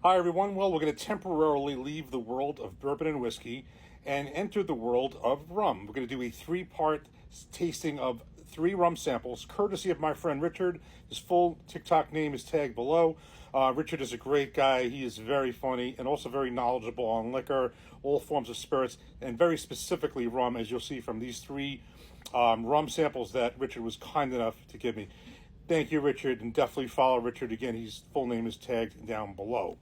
Hi, everyone. Well, we're going to temporarily leave the world of bourbon and whiskey and enter the world of rum. We're going to do a three-part tasting of 3 rum samples, courtesy of my friend Richard. His full TikTok name is tagged below. Richard is a great guy. He is very funny and also very knowledgeable on liquor, all forms of spirits, and very specifically rum, as you'll see from these 3 rum samples that Richard was kind enough to give me. Thank you, Richard, and definitely follow Richard again. His full name is tagged down below.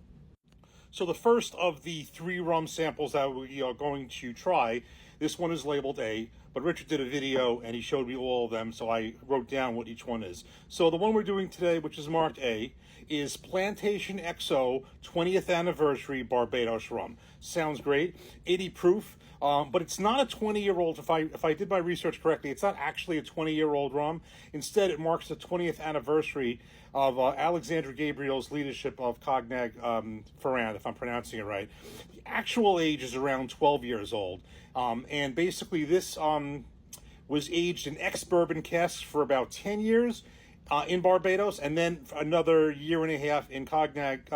So the first of the 3 rum samples that we are going to try, this one is labeled A, but Richard did a video and he showed me all of them, so I wrote down what each one is. So the one we're doing today, which is marked A, is Plantation XO 20th Anniversary Barbados Rum. Sounds great. 80 proof. But it's not a 20-year-old. If I did my research correctly, it's not actually a 20-year-old rum. Instead, it marks the 20th anniversary of Alexandra Gabriel's leadership of Cognac Ferrand, if I'm pronouncing it right. The actual age is around 12 years old. And basically, this was aged in ex-bourbon casks for about 10 years in Barbados, and then another year and a half in cognac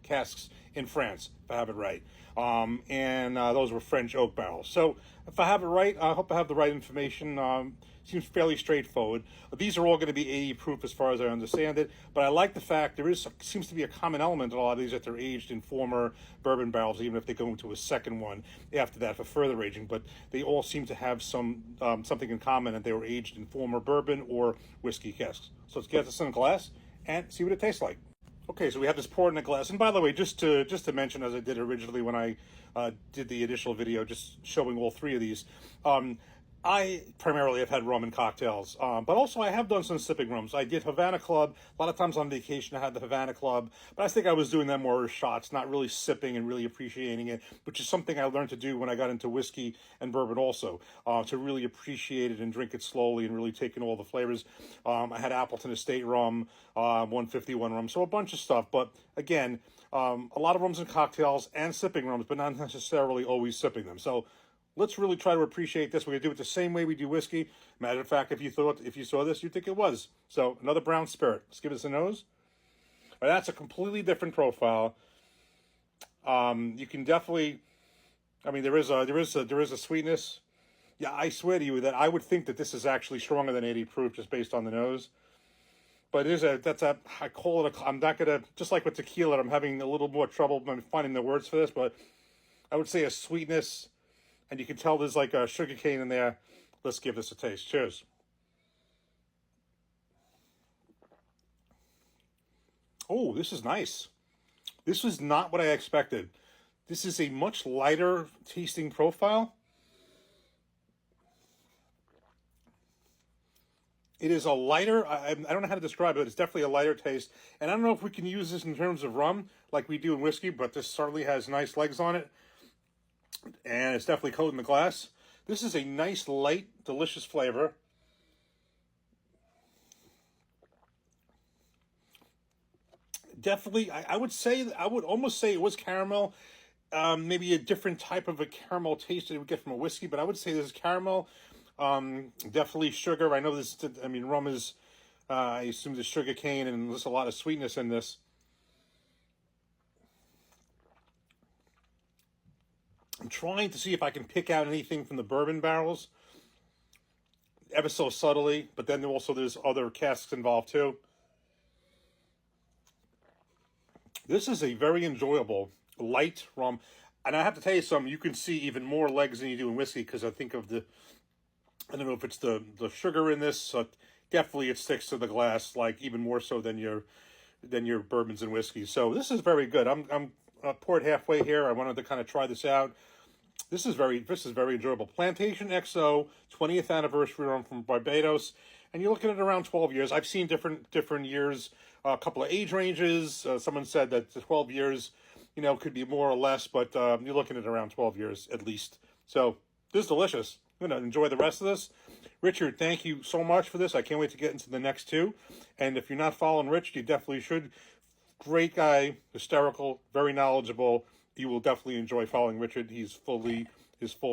casks in France, if I have it right. And those were French oak barrels. So if I have it right, I hope I have the right information. Seems fairly straightforward. These are all going to be 80 proof as far as I understand it, but I like the fact seems to be a common element in a lot of these, that they're aged in former bourbon barrels, even if they go into a second one after that for further aging. But they all seem to have something in common, that they were aged in former bourbon or whiskey casks. So let's get this in a glass and see what it tastes like. Okay, so we have this poured in a glass. And by the way, just to mention, as I did originally when I did the initial video, just showing all 3 of these, I primarily have had rum and cocktails, but also I have done some sipping rums. I did Havana Club. A lot of times on vacation I had the Havana Club, but I think I was doing them more as shots, not really sipping and really appreciating it, which is something I learned to do when I got into whiskey and bourbon also, to really appreciate it and drink it slowly and really take in all the flavors. I had Appleton Estate rum, 151 rum, so a bunch of stuff, but again, a lot of rums and cocktails and sipping rums, but not necessarily always sipping them. So let's really try to appreciate this. We're going to do it the same way we do whiskey. Matter of fact, if you saw this, you'd think it was. So another brown spirit. Let's give this a nose. All right, that's a completely different profile. You can definitely, I mean, there is a sweetness. Yeah, I swear to you that I would think that this is actually stronger than 80 proof just based on the nose. But I call it I'm not going to, just like with tequila, I'm having a little more trouble finding the words for this, but I would say a sweetness. And you can tell there's like a sugar cane in there. Let's give this a taste. Cheers. Oh, this is nice. This was not what I expected. This is a much lighter tasting profile. It is a lighter, I don't know how to describe it, but it's definitely a lighter taste. And I don't know if we can use this in terms of rum like we do in whiskey, but this certainly has nice legs on it. And it's definitely coated in the glass. This is a nice, light, delicious flavor. Definitely, I would almost say it was caramel. Maybe a different type of a caramel taste that we get from a whiskey, but I would say this is caramel. Definitely sugar. I know this, rum is, I assume there's sugar cane and there's a lot of sweetness in this. I'm trying to see if I can pick out anything from the bourbon barrels, ever so subtly, but then there's other casks involved too. This is a very enjoyable, light rum. And I have to tell you something, you can see even more legs than you do in whiskey, because I think of I don't know if it's the sugar in this, definitely it sticks to the glass, like even more so than your bourbons and whiskeys. So this is very good. I'm poured halfway here. I wanted to kind of try this out. This is very enjoyable. Plantation XO 20th anniversary rum from Barbados, and you're looking at around 12 years. I've seen different years, a couple of age ranges. Someone said that the 12 years, could be more or less, but you're looking at around 12 years at least. So this is delicious. I'm going to enjoy the rest of this. Richard, thank you so much for this. I can't wait to get into the next 2. And if you're not following Rich, you definitely should. Great guy, hysterical, very knowledgeable. You will definitely enjoy following Richard. His full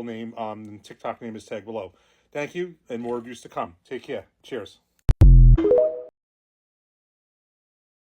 name, TikTok name is tagged below. Thank you, and more reviews to come. Take care. Cheers.